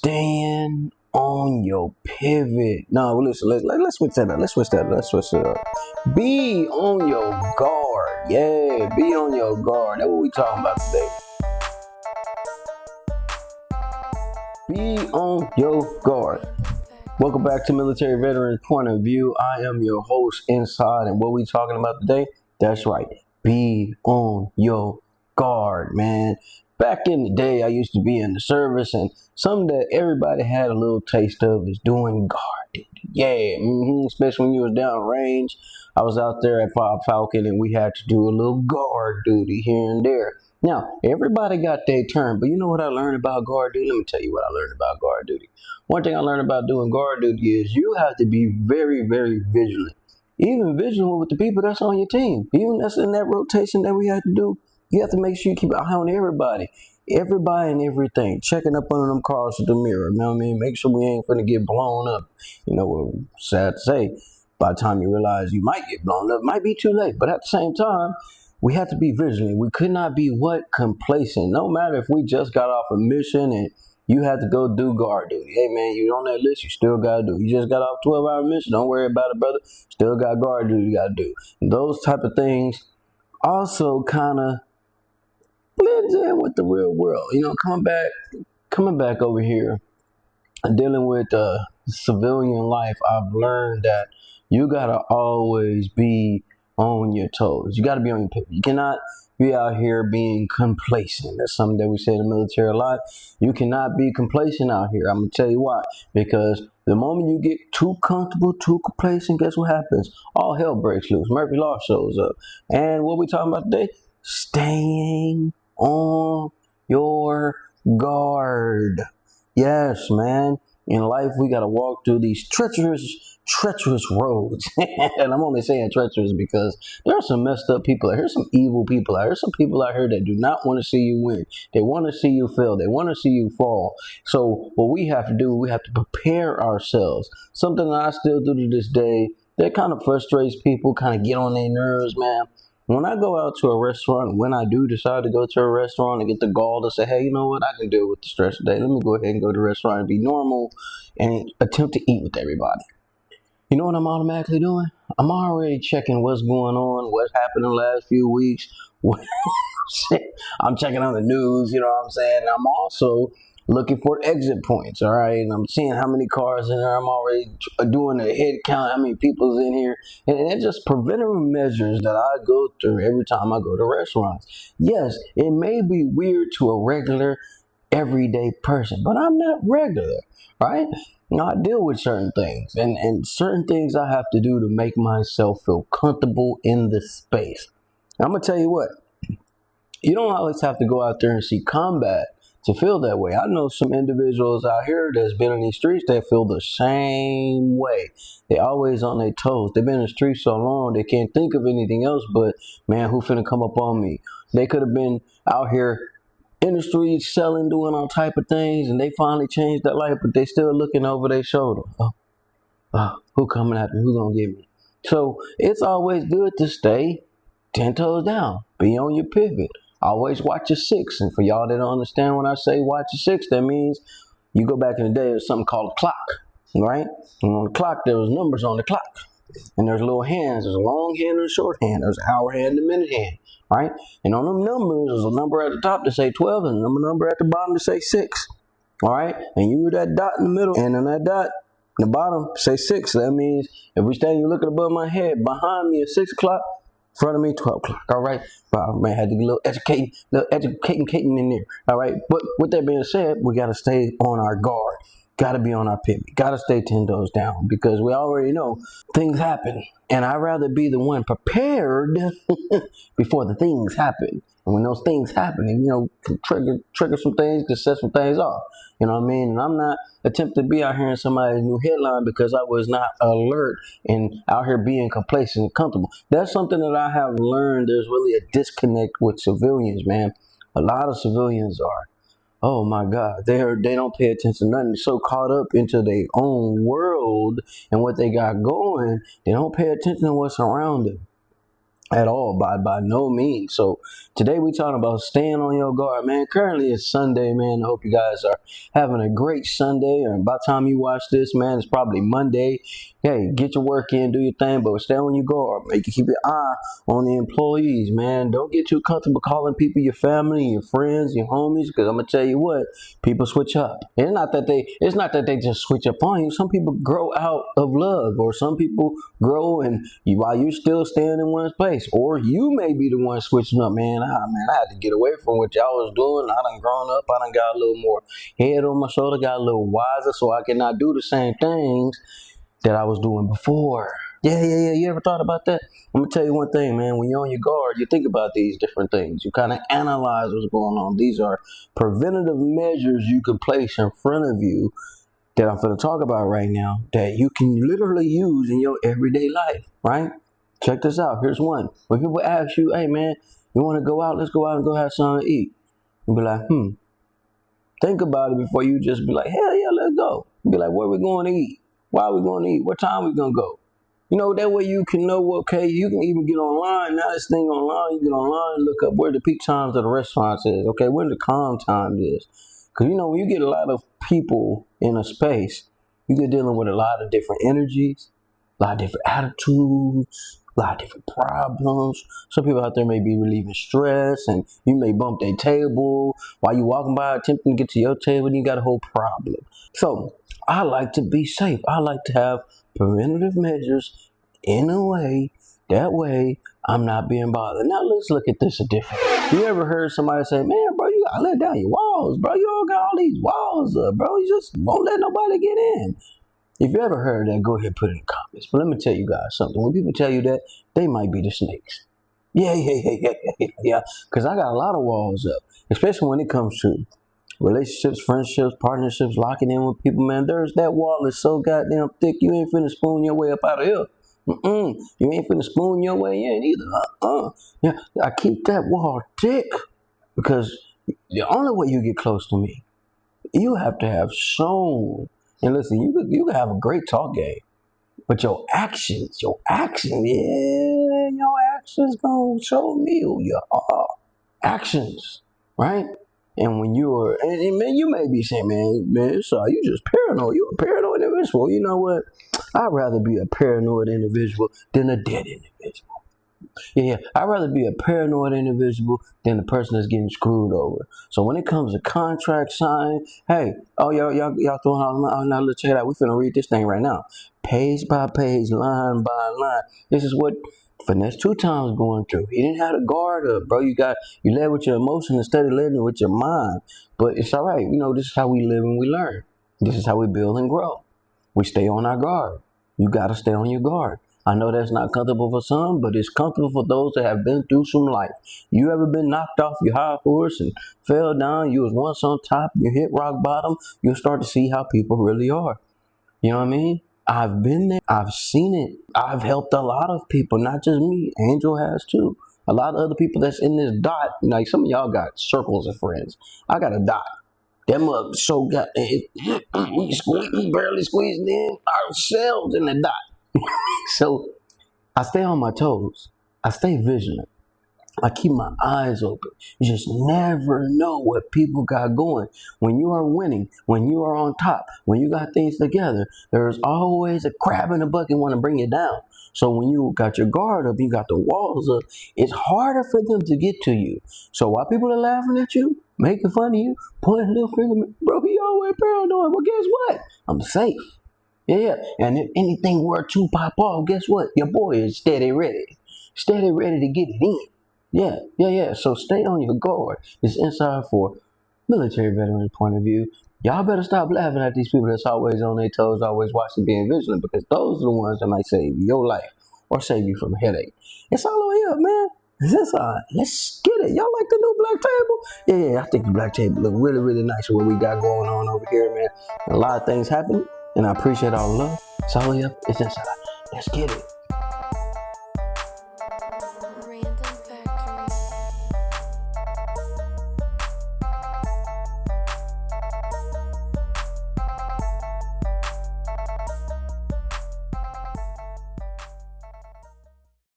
Staying on your pivot. No, listen, let's switch that up. Let's switch it up. Be on your guard. Yeah, be on your guard. That's what we talking about today. Be on your guard. Welcome back to Military Veterans Point of View. I am your host Inside, and what we talking about today? That's right. Be on your guard, man. Back in the day, I used to be in the service, and something that everybody had a little taste of is doing guard duty. Yeah, especially when you was down range. I was out there at Falcon, and we had to do a little guard duty here and there. Now, everybody got their turn, but you know what I learned about guard duty? Let me tell you what I learned about guard duty. One thing I learned about doing guard duty is you have to be very, very vigilant. Even vigilant with the people that's on your team. Even that's in that rotation that we had to do. You have to make sure you keep an eye on everybody. Everybody and everything. Checking up under them cars with the mirror. You know what I mean? Make sure we ain't finna get blown up. You know, sad to say, by the time you realize you might get blown up, it might be too late. But at the same time, we have to be vigilant. We could not be complacent. No matter if we just got off a mission and you had to go do guard duty. Hey man, you on that list, you still gotta do. You just got off 12-hour mission. Don't worry about it, brother. Still got guard duty you gotta do. And those type of things also kind of blends in with the real world. You know, coming back over here and dealing with civilian life, I've learned that you gotta always be on your toes. You gotta be on your pivot. You cannot be out here being complacent. That's something that we say in the military a lot. You cannot be complacent out here. I'm gonna tell you why. Because the moment you get too comfortable, too complacent, guess what happens? All hell breaks loose. Murphy Law shows up. And what we talking about today? Staying on your guard. Yes, man. In life, we got to walk through these treacherous roads. And I'm only saying treacherous because there are some messed up people out here, some evil people out here, some people out here that do not want to see you win. They want to see you fail. They want to see you fall. So what we have to do, we have to prepare ourselves. Something that I still do to this day that kind of frustrates people, kind of get on their nerves, man. When I go out to a restaurant, when I do decide to go to a restaurant and get the gall to say, hey, you know what, I can deal with the stress today. Let me go ahead and go to the restaurant and be normal and attempt to eat with everybody. You know what I'm automatically doing? I'm already checking what's going on, what's happened in the last few weeks. I'm checking on the news, you know what I'm saying? And I'm also looking for exit points, all right? And I'm seeing how many cars in there. I'm already doing a head count, how many people's in here. And it's just preventative measures that I go through every time I go to restaurants. Yes, it may be weird to a regular, everyday person, but I'm not regular, right? You know, I deal with certain things, and certain things I have to do to make myself feel comfortable in the space. I'm going to tell you what, you don't always have to go out there and see combat to feel that way. I know some individuals out here that's been in these streets that feel the same way. They always on their toes. They've been in the streets so long they can't think of anything else but, man, who finna come up on me? They could have been out here in the streets selling, doing all type of things, and they finally changed their life, but they still looking over their shoulder. Who coming at me? Who gonna get me? So it's always good to stay 10 toes down. Be on your pivot. Always watch your six. And for y'all that don't understand when I say watch your six, that means you go back in the day, there's something called a clock, right? And on the clock, there was numbers on the clock. And there's little hands. There's a long hand and a short hand. There's an hour hand and a minute hand, right? And on them numbers, there's a number at the top to say 12 and a number at the bottom to say 6, all right? And you that dot in the middle, and on that dot in the bottom say 6. That means if we stand, you looking above my head, behind me at 6 o'clock, in front of me, 12 o'clock, all right? But man, had to get a little educating in there, all right? But with that being said, we got to stay on our guard. Got to be on our pivot. Got to stay 10 toes down because we already know things happen. And I'd rather be the one prepared before the things happen. And when those things happen, you know, can trigger some things, can set some things off. You know what I mean? And I'm not attempting to be out here in somebody's new headline because I was not alert and out here being complacent and comfortable. That's something that I have learned. There's really a disconnect with civilians, man. A lot of civilians are, oh my God, they don't pay attention to nothing. They're so caught up into their own world and what they got going, they don't pay attention to what's around them. at all, by no means. So today we talking about staying on your guard, man. Currently it's Sunday, man. I hope you guys are having a great Sunday, or by the time you watch this, man, it's probably Monday. Hey, get your work in, do your thing, but stay on your guard. Make you keep your eye on the employees, man. Don't get too comfortable calling people your family, your friends, your homies, because I'm gonna tell you what, people switch up. And it's not that they just switch up on you. Some people grow out of love, or some people grow and while you're still staying in one place, or you may be the one switching up, man. I had to get away from what y'all was doing. I done grown up. I done got a little more head on my shoulder, got a little wiser, so I cannot do the same things that I was doing before. Yeah. You ever thought about that? I'm gonna tell you one thing, man. When you're on your guard, you think about these different things. You kind of analyze what's going on. These are preventative measures you can place in front of you that I'm going to talk about right now that you can literally use in your everyday life, right? Check this out. Here's one. When people ask you, hey, man, you want to go out? Let's go out and go have something to eat. You be like, think about it before you just be like, hell yeah, let's go. You be like, where we going to eat? Why are we going to eat? What time we going to go? You know, that way you can know, okay, you can even get online. Now this thing online, you get online and look up where the peak times of the restaurants is. Okay, where the calm time is. Because, you know, when you get a lot of people in a space, you get dealing with a lot of different energies, a lot of different attitudes, a lot of different problems. Some people out there may be relieving stress, and you may bump their table while you walking by attempting to get to your table, and you got a whole problem. So I like to be safe. I like to have preventative measures in a way, that way I'm not being bothered. Now let's look at this a different. You ever heard somebody say, man, bro, you gotta let down your walls, bro. You all got all these walls up, bro. You just won't let nobody get in. If you ever heard that, go ahead and put it in the comments. But let me tell you guys something. When people tell you that, they might be the snakes. Yeah. Because I got a lot of walls up, especially when it comes to relationships, friendships, partnerships, locking in with people, man. There's that wall is so goddamn thick, you ain't finna spoon your way up out of here. You ain't finna spoon your way in either. Yeah, I keep that wall thick because the only way you get close to me, you have to have shown. And listen, you can have a great talk game, but your actions gonna show me who you are. Actions, right? And when and man, you may be saying, man, so you just paranoid. You a paranoid individual. You know what? I'd rather be a paranoid individual than a dead individual. Yeah, I'd rather be a paranoid individual than the person that's getting screwed over. So when it comes to contract sign, hey, y'all throwing out, now let's check it out. We finna read this thing right now. Page by page, line by line. This is what Finesse 2 times going through. He didn't have the guard up, bro. You led with your emotions instead of leading with your mind. But it's all right. You know, this is how we live and we learn. This is how we build and grow. We stay on our guard. You got to stay on your guard. I know that's not comfortable for some, but it's comfortable for those that have been through some life. You ever been knocked off your high horse and fell down? You was once on top, you hit rock bottom. You'll start to see how people really are. You know what I mean? I've been there. I've seen it. I've helped a lot of people, not just me. Angel has too. A lot of other people that's in this dot. Like some of y'all got circles of friends. I got a dot. That mug so got we barely squeezing in ourselves in the dot. So I stay on my toes. I stay vigilant. I keep my eyes open. You just never know what people got going. When you are winning, when you are on top, when you got things together, there's always a crab in the bucket want to bring you down. So when you got your guard up, you got the walls up, it's harder for them to get to you. So while people are laughing at you, making fun of you, pointing a little finger, bro, he always paranoid. Well, guess what? I'm safe. Yeah. And if anything were to pop off, guess what? Your boy is steady ready. Steady ready to get it in. Yeah. So stay on your guard. It's inside for military veteran point of view. Y'all better stop laughing at these people that's always on their toes, always watching, being vigilant, because those are the ones that might save your life or save you from a headache. It's all on here, man. It's inside. Let's get it. Y'all like the new black table? Yeah. I think the black table look really, really nice with what we got going on over here, man. A lot of things happening, and I appreciate all the love. It's all here. It's inside. Let's get it.